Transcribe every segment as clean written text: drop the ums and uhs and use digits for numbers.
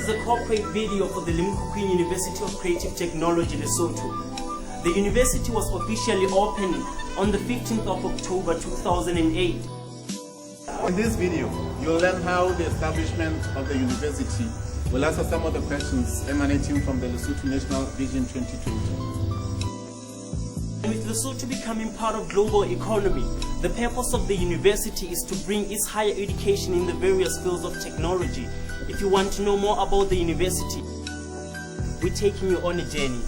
is a corporate video for the Limkokwing University of Creative Technology, Lesotho. The university was officially opened on the 15th of October 2008. In this video, you'll learn how the establishment of the university will answer some of the questions emanating from the Lesotho National Vision 2020. With Lesotho becoming part of global economy, the purpose of the university is to bring its higher education in the various fields of technology. If you want to know more about the university, we're taking you on a journey.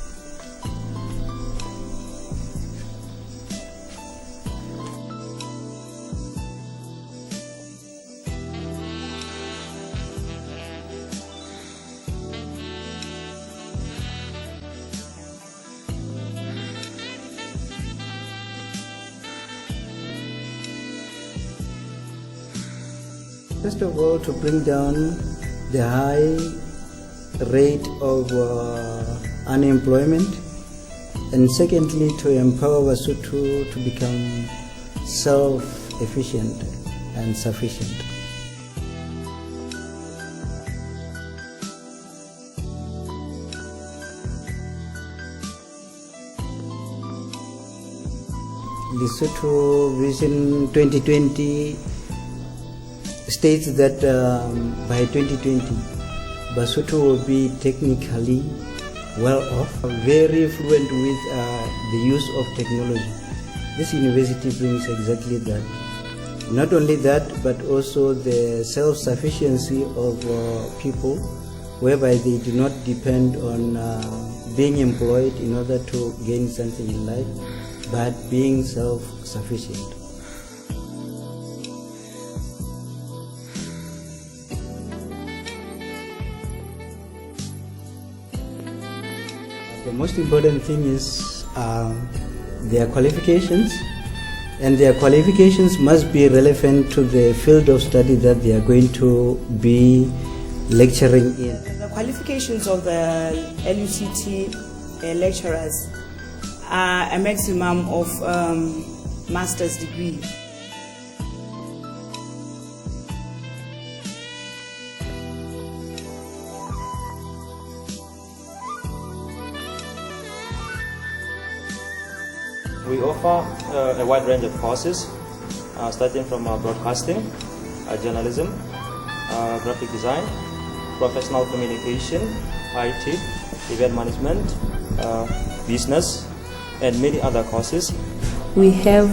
First of all, to bring down the high rate of unemployment, and secondly, to empower Lesotho to become self-efficient and sufficient. Lesotho Vision 2020 states that by 2020, Lesotho will be technically well off, very fluent with the use of technology. This university brings exactly that. Not only that, but also the self-sufficiency of people, whereby they do not depend on being employed in order to gain something in life, but being self-sufficient. The most important thing is their qualifications, and their qualifications must be relevant to the field of study that they are going to be lecturing in. The qualifications of the LUCT lecturers are a maximum of master's degree. We offer a wide range of courses, starting from broadcasting, journalism, graphic design, professional communication, IT, event management, business, and many other courses. We have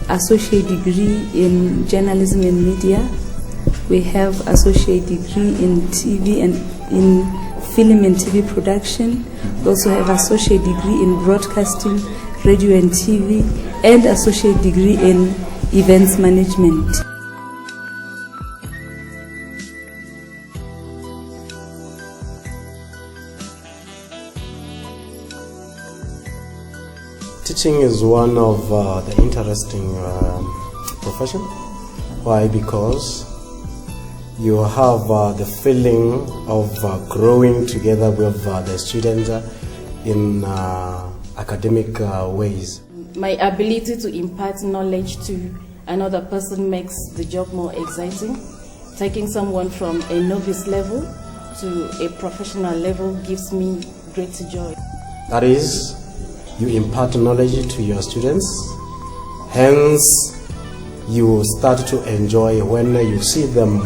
associate degree in journalism and media. We have associate degree in TV and in film and TV production. We also have associate degree in broadcasting, radio and TV, and associate degree in events management. Teaching is one of the interesting profession. Why? Because you have the feeling of growing together with the students in academic ways. My ability to impart knowledge to another person makes the job more exciting. Taking someone from a novice level to a professional level gives me great joy. That is, you impart knowledge to your students, hence you start to enjoy when you see them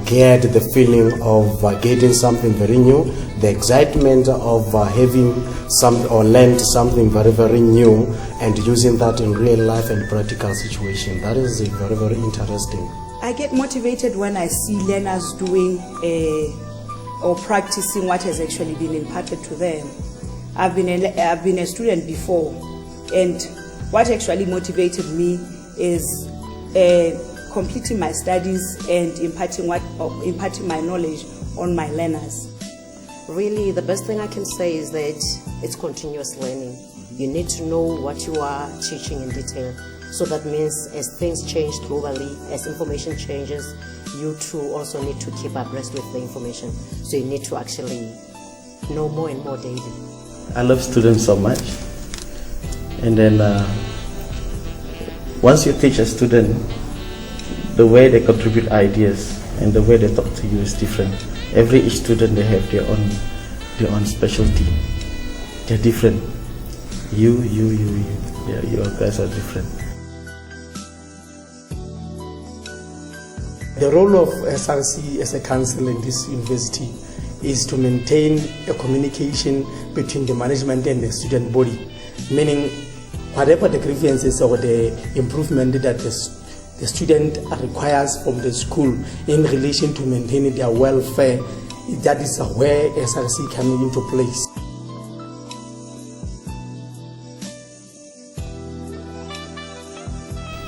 get the feeling of getting something very new, the excitement of having some or learned something very, very new and using that in real life and practical situation. That is very, very interesting. I get motivated when I see learners doing or practicing what has actually been imparted to them. I've been a student before, and what actually motivated me is completing my studies and imparting my knowledge on my learners. Really, the best thing I can say is that it's continuous learning. You need to know what you are teaching in detail. So that means as things change globally, as information changes, you too also need to keep abreast with the information. So you need to actually know more and more daily. I love students so much, and then once you teach a student, the way they contribute ideas and the way they talk to you is different. Every student, they have their own specialty. They're different. You guys are different. The role of SRC as a council in this university is to maintain a communication between the management and the student body, meaning whatever the grievances or the improvement that the student requires from the school in relation to maintaining their welfare, that is where SRC comes into place.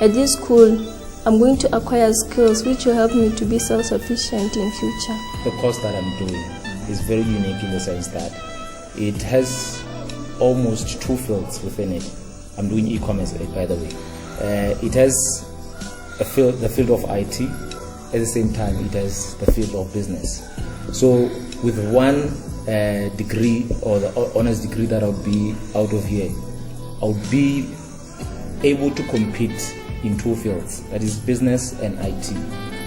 At this school, I'm going to acquire skills which will help me to be self-sufficient in future. The course that I'm doing is very unique in the sense that it has almost 2 fields within it. I'm doing e-commerce, by the way. It has the field of IT. At the same time, it has the field of business. So with one degree, or the honors degree that I'll be out of here, I'll be able to compete in 2 fields, that is business and IT.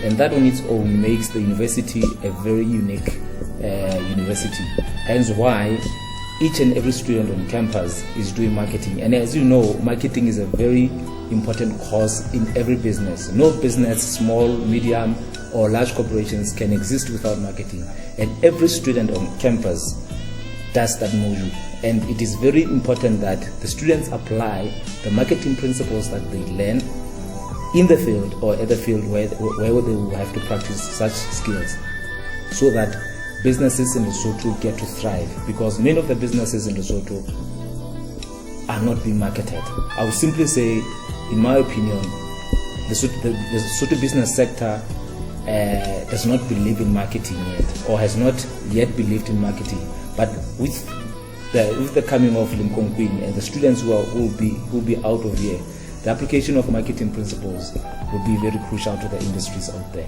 And that on its own makes the university a very unique university. Hence why each and every student on campus is doing marketing. And as you know, marketing is a very important course in every business. No business, small, medium, or large corporations can exist without marketing. And every student on campus does that module. And it is very important that the students apply the marketing principles that they learn in the field or at the field where they will have to practice such skills, so that businesses in Lesotho get to thrive, because many of the businesses in Lesotho are not being marketed. I would simply say, in my opinion, the Lesotho business sector does not believe in marketing yet, or has not yet believed in marketing. But with the coming of Limkokwing and the students who will be out of here, the application of marketing principles will be very crucial to the industries out there.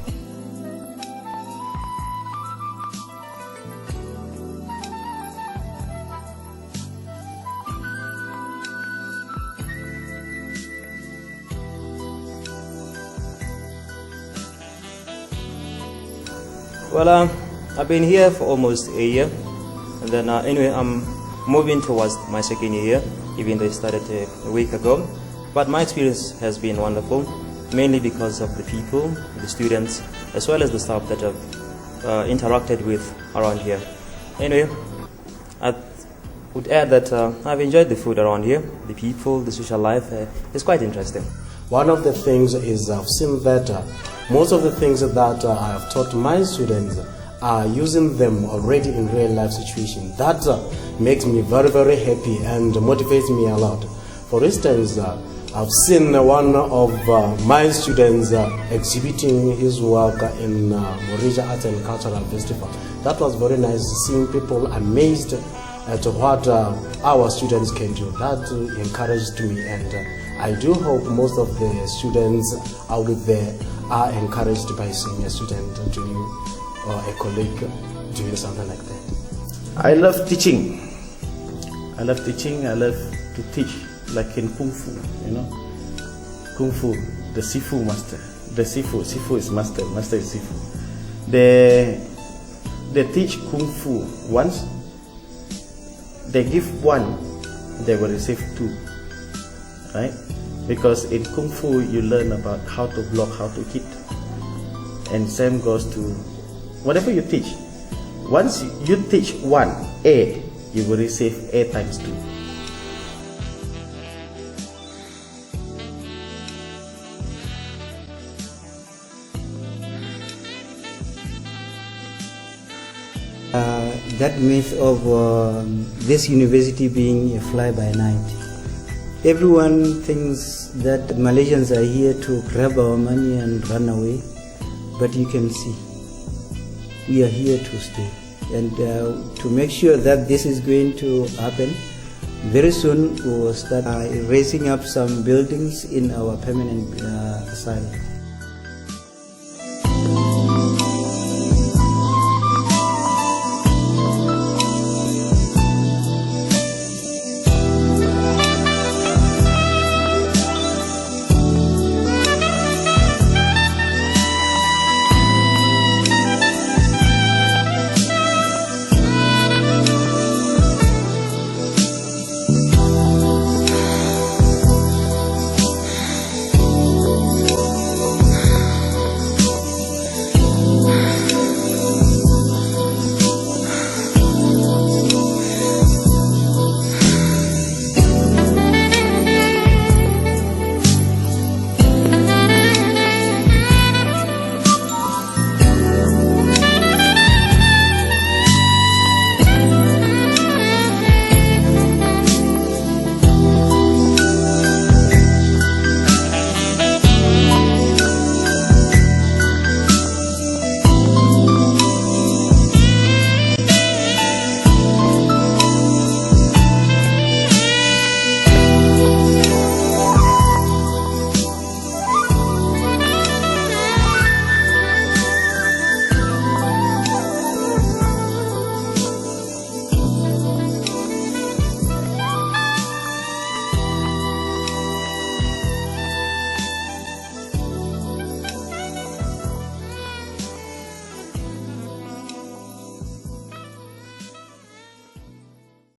Well, I've been here for almost a year, and then anyway, I'm moving towards my 2nd year, even though it started a week ago. But my experience has been wonderful, mainly because of the people, the students, as well as the staff that I've interacted with around here. Anyway, I would add that I've enjoyed the food around here, the people, the social life. It's quite interesting. One of the things is I've seen that most of the things that I have taught my students are using them already in real life situations. That makes me very, very happy and motivates me a lot. For instance, I've seen one of my students exhibiting his work in Morija Arts and Cultural Festival. That was very nice, seeing people amazed at what our students can do. That encouraged me, and I do hope most of the students out there are encouraged by seeing a student doing, or a colleague doing something like that. I love teaching. I love to teach, like in Kung Fu, you know. Kung Fu, the Sifu master. The Sifu is master is Sifu. They teach Kung Fu once. They give one, they will receive 2, right? Because in Kung Fu you learn about how to block, how to hit, and same goes to whatever you teach. Once you teach 1 A, you will receive A times 2. That myth of this university being a fly-by-night. Everyone thinks that Malaysians are here to grab our money and run away, but you can see we are here to stay. And to make sure that this is going to happen, very soon we will start raising up some buildings in our permanent site.